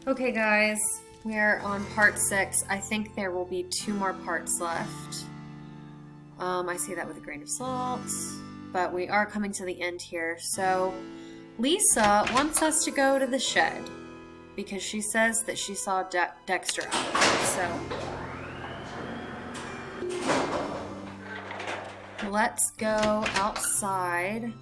Okay, guys, we're on part 6. I think there will be 2 more parts left. I say that with a grain of salt, but we are coming to the end here. So, Lisa wants us to go to the shed because she says that she saw Dexter out there. So, let's go outside.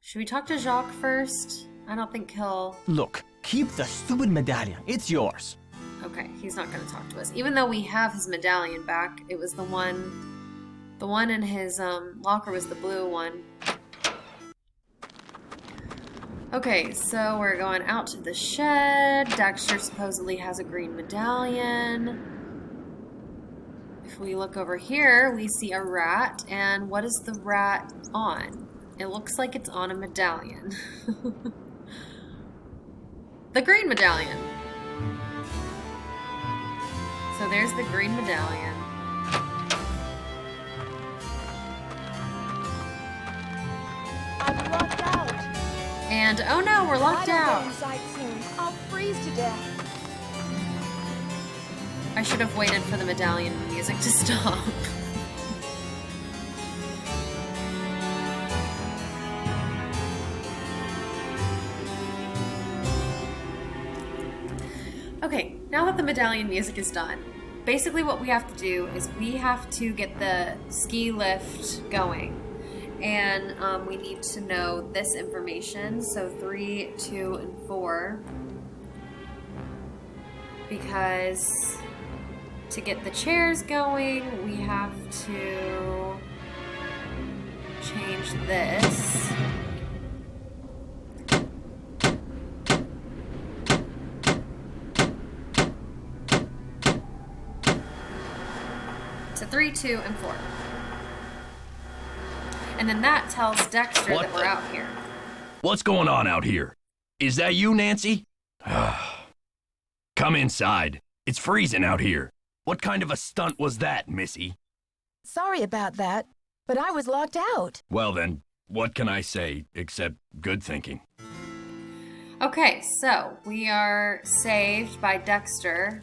Should we talk to Jacques first? I don't think he'll... Look, keep the stupid medallion. It's yours. Okay, he's not going to talk to us. Even though we have his medallion back, it was the one in his locker was the blue one. Okay, so we're going out to the shed. Dexter supposedly has a green medallion. If we look over here, we see a rat. And what is the rat on? It looks like it's on a medallion. The green medallion. So there's the green medallion. I'm locked out. And oh no, we're locked out. I don't go inside soon. I'll freeze to death. I should have waited for the medallion music to stop. Okay, now that the medallion music is done, basically what we have to do is we have to get the ski lift going. And we need to know this information, so 3, 2, and 4. Because to get the chairs going, we have to change this. To 3, 2, and 4. And then that tells Dexter that we're out here. What's going on out here? Is that you, Nancy? Come inside. It's freezing out here. What kind of a stunt was that, Missy? Sorry about that, but I was locked out. Well then, what can I say except good thinking? Okay, so we are saved by Dexter.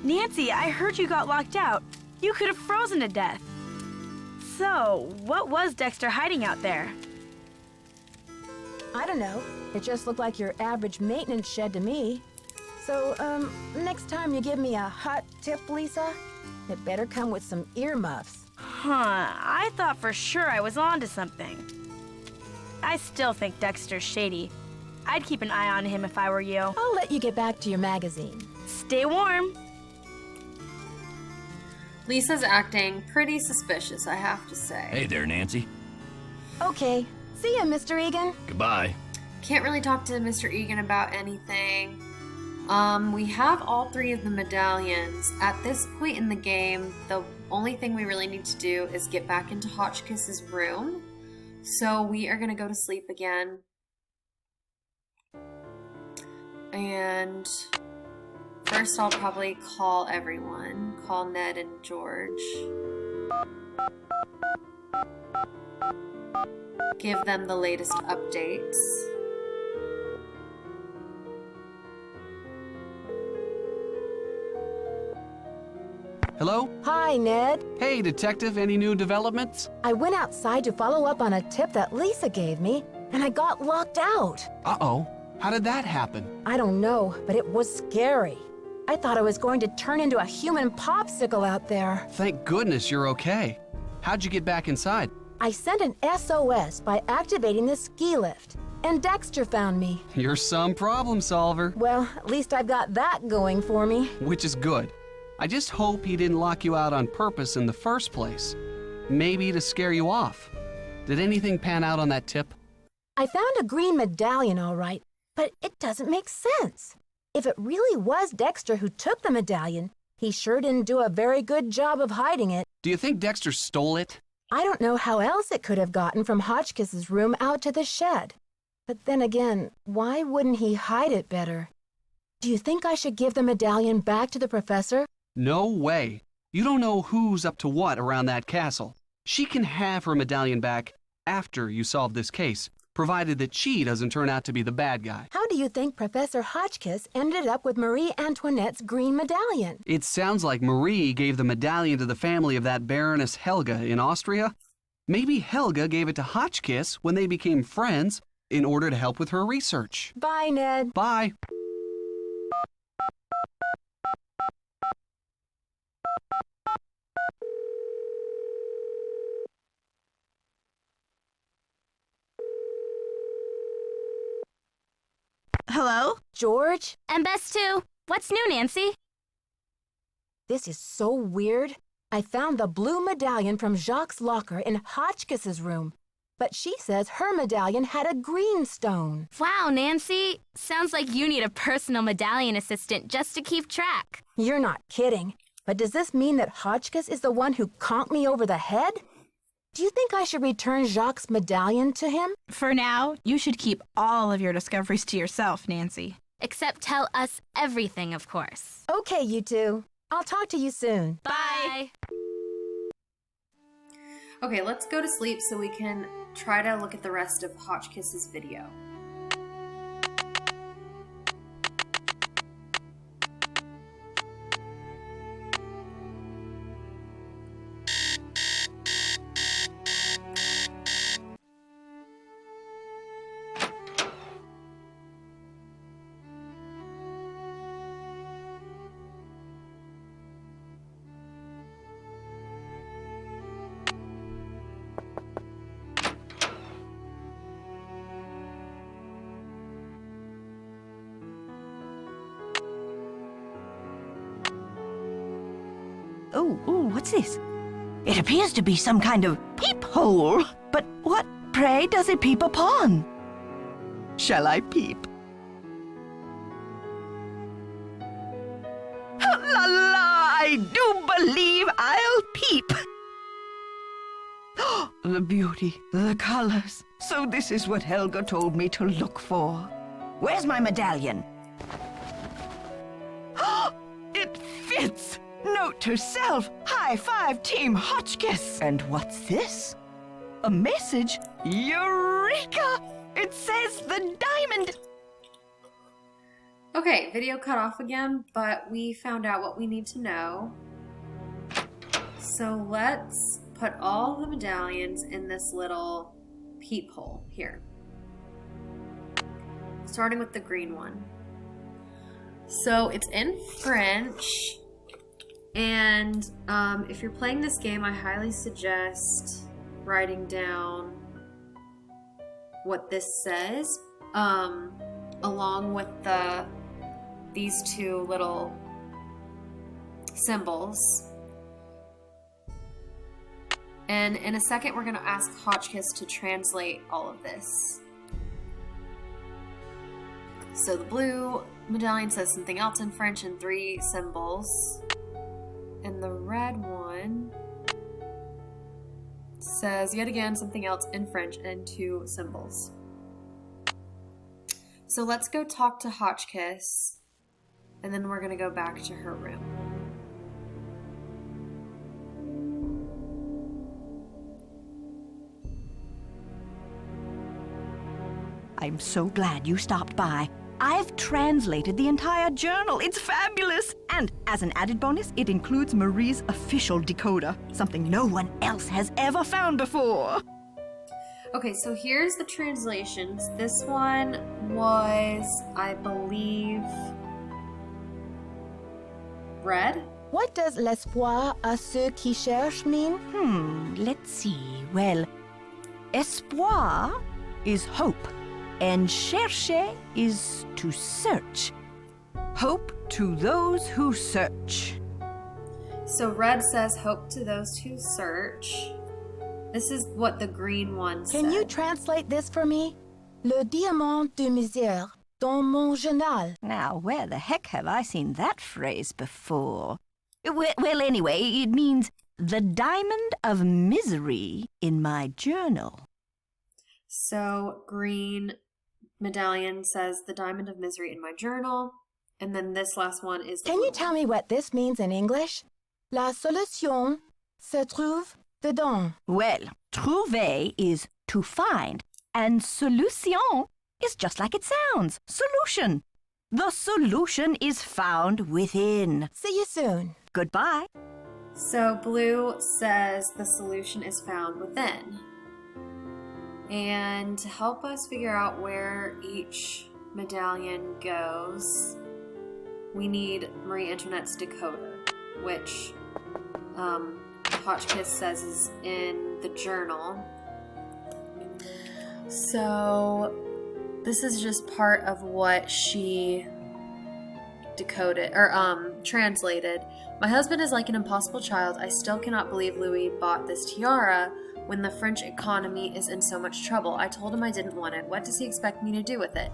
Nancy, I heard you got locked out. You could have frozen to death. So, what was Dexter hiding out there? I don't know. It just looked like your average maintenance shed to me. So, next time you give me a hot tip, Lisa, it better come with some earmuffs. Huh, I thought for sure I was onto something. I still think Dexter's shady. I'd keep an eye on him if I were you. I'll let you get back to your magazine. Stay warm. Lisa's acting pretty suspicious, I have to say. Hey there, Nancy. Okay. See ya, Mr. Egan. Goodbye. Can't really talk to Mr. Egan about anything. We have all 3 of the medallions. At this point in the game, the only thing we really need to do is get back into Hotchkiss's room. So we are going to go to sleep again. And first I'll probably call everyone. Call Ned and George. Give them the latest updates. Hello? Hi, Ned. Hey, Detective, any new developments? I went outside to follow up on a tip that Lisa gave me, and I got locked out. Uh-oh. How did that happen? I don't know, but it was scary. I thought I was going to turn into a human popsicle out there. Thank goodness you're okay. How'd you get back inside? I sent an SOS by activating the ski lift, and Dexter found me. You're some problem solver. Well, at least I've got that going for me. Which is good. I just hope he didn't lock you out on purpose in the first place. Maybe to scare you off. Did anything pan out on that tip? I found a green medallion, all right, but it doesn't make sense. If it really was Dexter who took the medallion, he sure didn't do a very good job of hiding it. Do you think Dexter stole it? I don't know how else it could have gotten from Hotchkiss's room out to the shed. But then again, why wouldn't he hide it better? Do you think I should give the medallion back to the professor? No way. You don't know who's up to what around that castle. She can have her medallion back after you solve this case. provided that she doesn't turn out to be the bad guy. How do you think Professor Hotchkiss ended up with Marie Antoinette's green medallion? It sounds like Marie gave the medallion to the family of that Baroness Helga in Austria. Maybe Helga gave it to Hotchkiss when they became friends in order to help with her research. Bye, Ned. Bye. Hello? George, And best too. What's new, Nancy? this is so weird. I found the blue medallion from Jacques' locker in Hotchkiss's room, but she says her medallion had a green stone. Wow, Nancy. Sounds like you need a personal medallion assistant just to keep track. You're not kidding. But does this mean that Hotchkiss is the one who conked me over the head? Do you think I should return Jacques' medallion to him? For now, you should keep all of your discoveries to yourself, Nancy. Except tell us everything, of course. Okay, you two. I'll talk to you soon. Bye. Okay, let's go to sleep so we can try to look at the rest of Hotchkiss's video. Oh, what's this? It appears to be some kind of peephole. But what, pray, does it peep upon? Shall I peep? La la, I do believe I'll peep. The beauty, the colors. So this is what Helga told me to look for. Where's my medallion? It fits! Note to self, high five Team Hotchkiss. And what's this? A message? Eureka! It says the diamond. Okay, video cut off again, but we found out what we need to know. So let's put all the medallions in this little peephole here. Starting with the green one. So it's in French. And if you're playing this game, I highly suggest writing down what this says, along with these two little symbols. And in a second, we're going to ask Hotchkiss to translate all of this. So the blue medallion says something else in French in 3 symbols. And the red one says yet again something else in French and 2 symbols. So let's go talk to Hotchkiss, and then we're going to go back to her room. I'm so glad you stopped by. I've translated the entire journal. It's fabulous! And as an added bonus, it includes Marie's official decoder, something no one else has ever found before. Okay, so here's the translations. This one was, I believe, red. What does l'espoir à ceux qui cherchent mean? Let's see. Well, espoir is hope, and chercher is to search. Hope to those who search. So red says hope to those who search. This is what the green one said. Can you translate this for me? Le diamant de misère dans mon journal. Now, where the heck have I seen that phrase before? Well, anyway, it means the diamond of misery in my journal. So green medallion says the diamond of misery in my journal. And then this last one is... Can you tell me what this means in English? La solution se trouve dedans. Well, trouver is to find, And solution is just like it sounds. Solution. The solution is found within. See you soon. Goodbye. So Blue says the solution is found within. And to help us figure out where each medallion goes, we need Marie Antoinette's decoder, which Hotchkiss says is in the journal. So this is just part of what she decoded or translated. My husband is like an impossible child. I still cannot believe Louis bought this tiara when the French economy is in so much trouble. I told him I didn't want it. What does he expect me to do with it?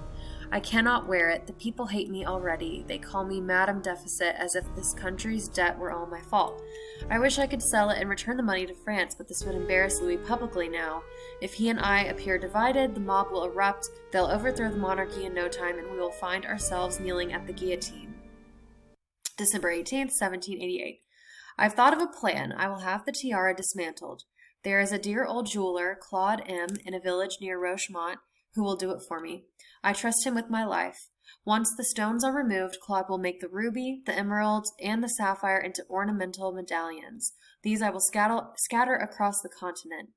I cannot wear it. The people hate me already. They call me Madame Deficit, as if this country's debt were all my fault. I wish I could sell it and return the money to France, but this would embarrass Louis publicly now. If he and I appear divided, the mob will erupt, they'll overthrow the monarchy in no time, and we will find ourselves kneeling at the guillotine. December 18th, 1788. I've thought of a plan. I will have the tiara dismantled. There is a dear old jeweler, Claude M., in a village near Rochemont, who will do it for me. I trust him with my life. Once the stones are removed, Claude will make the ruby, the emeralds, and the sapphire into ornamental medallions. These I will scatter across the continent.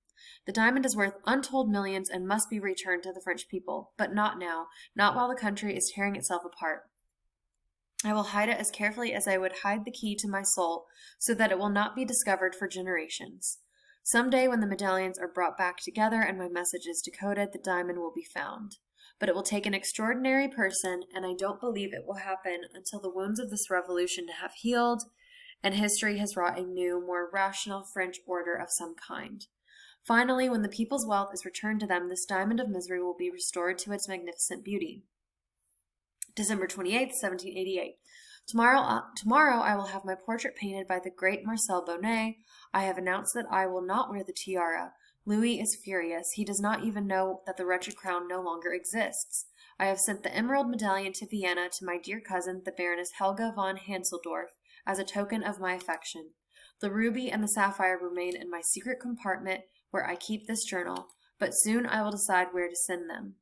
The diamond is worth untold millions and must be returned to the French people, but not now, not while the country is tearing itself apart. I will hide it as carefully as I would hide the key to my soul, so that it will not be discovered for generations. Some day when the medallions are brought back together and my message is decoded, the diamond will be found. But it will take an extraordinary person, and I don't believe it will happen until the wounds of this revolution have healed, and history has wrought a new, more rational French order of some kind. Finally, when the people's wealth is returned to them, this diamond of misery will be restored to its magnificent beauty. December 28th, 1788. Tomorrow I will have my portrait painted by the great Marcel Bonnet. I have announced that I will not wear the tiara. Louis is furious. He does not even know that the wretched crown no longer exists. I have sent the emerald medallion to Vienna to my dear cousin, the Baroness Helga von Hanselsdorf, as a token of my affection. The ruby and the sapphire remain in my secret compartment where I keep this journal, but soon I will decide where to send them.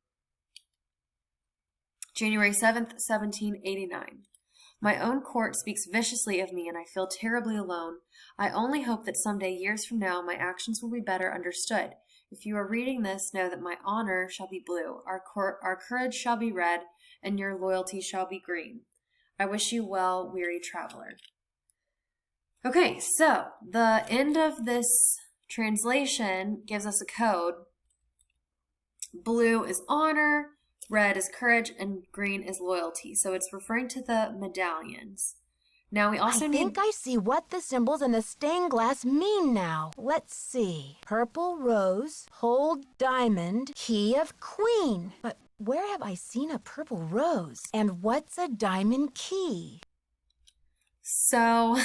January 7th, 1789. My own court speaks viciously of me, and I feel terribly alone. I only hope that someday, years from now, my actions will be better understood. If you are reading this, know that my honor shall be blue, our courage shall be red, and your loyalty shall be green. I wish you well, weary traveler. Okay, so the end of this translation gives us a code. Blue is honor, red is courage, and green is loyalty. So it's referring to the medallions. Now we also I think I see what the symbols in the stained glass mean now. Let's see. Purple rose, hold diamond, key of queen. But where have I seen a purple rose? And what's a diamond key? So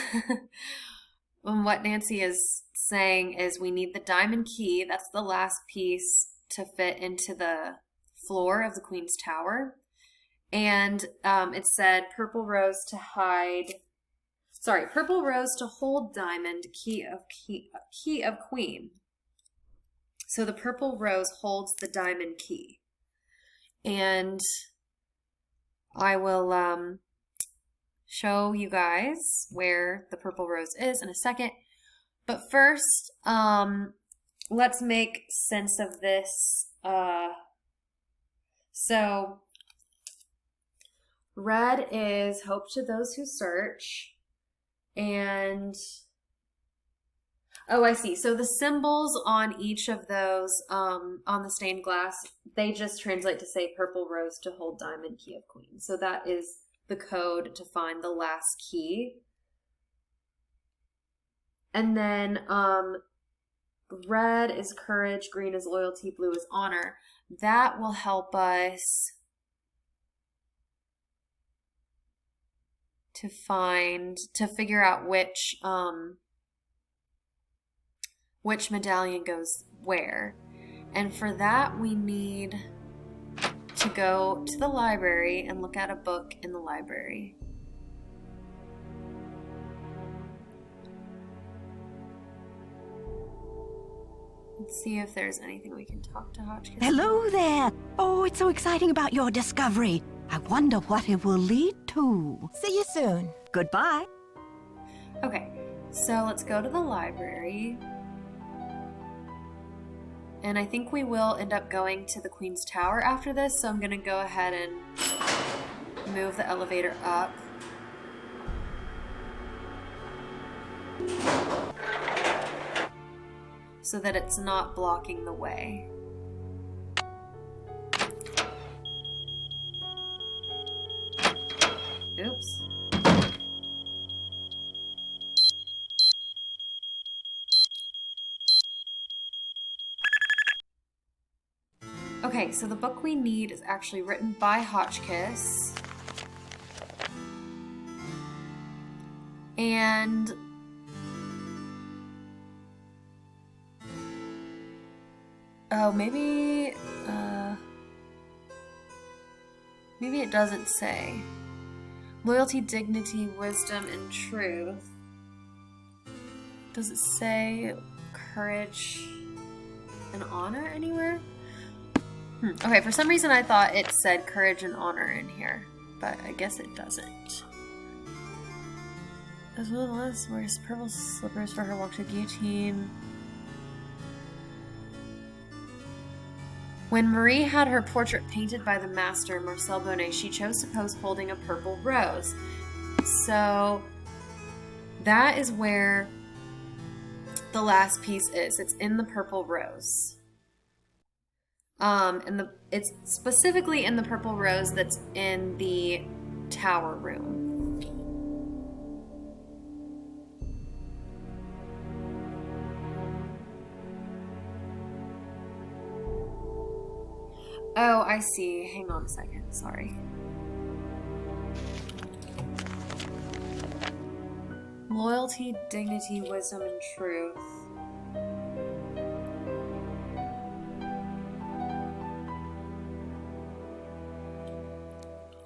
what Nancy is saying is we need the diamond key. That's the last piece to fit into the floor of the Queen's Tower. And it said purple rose to hold diamond, key of queen. So the purple rose holds the diamond key. And I will show you guys where the purple rose is in a second. But first, let's make sense of this. So red is hope to those who search. And, oh, I see. So the symbols on each of those, on the stained glass, they just translate to say purple rose to hold diamond, key of queen. So that is the code to find the last key. And then red is courage, green is loyalty, blue is honor. That will help us to figure out which medallion goes where. And for that, we need to go to the library and look at a book in the library. Let's see if there's anything we can talk to Hotchkiss. Hello there. Oh, it's so exciting about your discovery. I wonder what it will lead to. See you soon. Goodbye. Okay, so let's go to the library. And I think we will end up going to the Queen's Tower after this, so I'm gonna go ahead and move the elevator up. So that it's not blocking the way. Oops. Okay, so the book we need is actually written by Hotchkiss. And oh, maybe it doesn't say. Loyalty, dignity, wisdom, and truth. Does it say courage and honor anywhere? Okay, for some reason I thought it said courage and honor in here, but I guess it doesn't. As well as wears purple slippers for her walk to guillotine. When Marie had her portrait painted by the master, Marcel Bonnet, she chose to pose holding a purple rose. So that is where the last piece is. It's in the purple rose. And it's specifically in the purple rose that's in the tower room. Oh, I see. Hang on a second. Sorry. Loyalty, dignity, wisdom, and truth.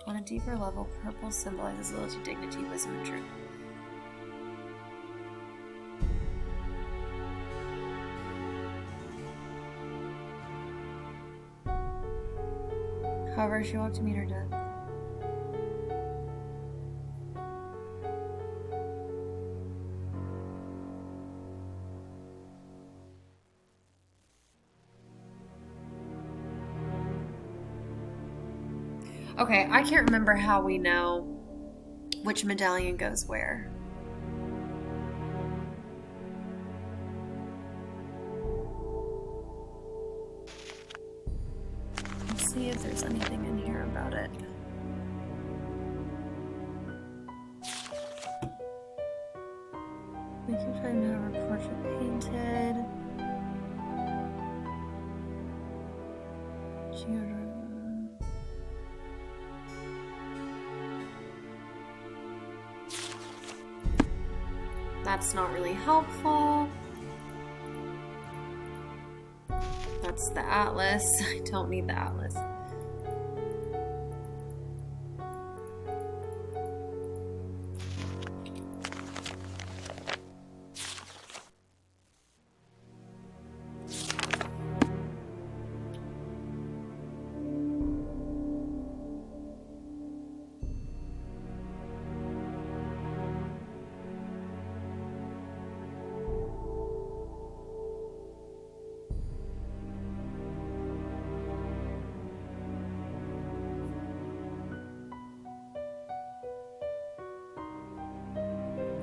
On a deeper level, purple symbolizes loyalty, dignity, wisdom, and truth. However, she walked to meet her death. Okay, I can't remember how we know which medallion goes where. Let's see if there's anything in here about it. We keep trying to have her portrait painted. That's not really helpful. That's the atlas. I don't need the atlas.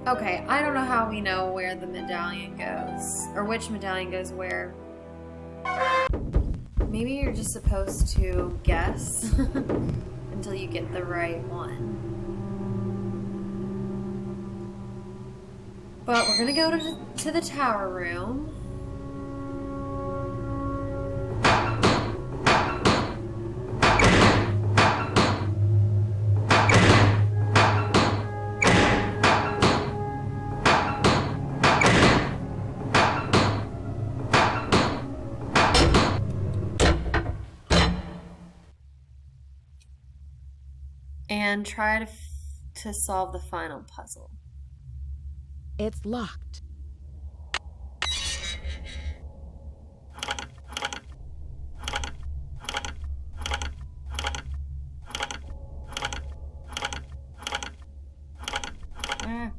Okay, I don't know how we know where the medallion goes, or which medallion goes where. Maybe you're just supposed to guess until you get the right one. But we're gonna go to the tower room. And try to solve the final puzzle. It's locked. Eh.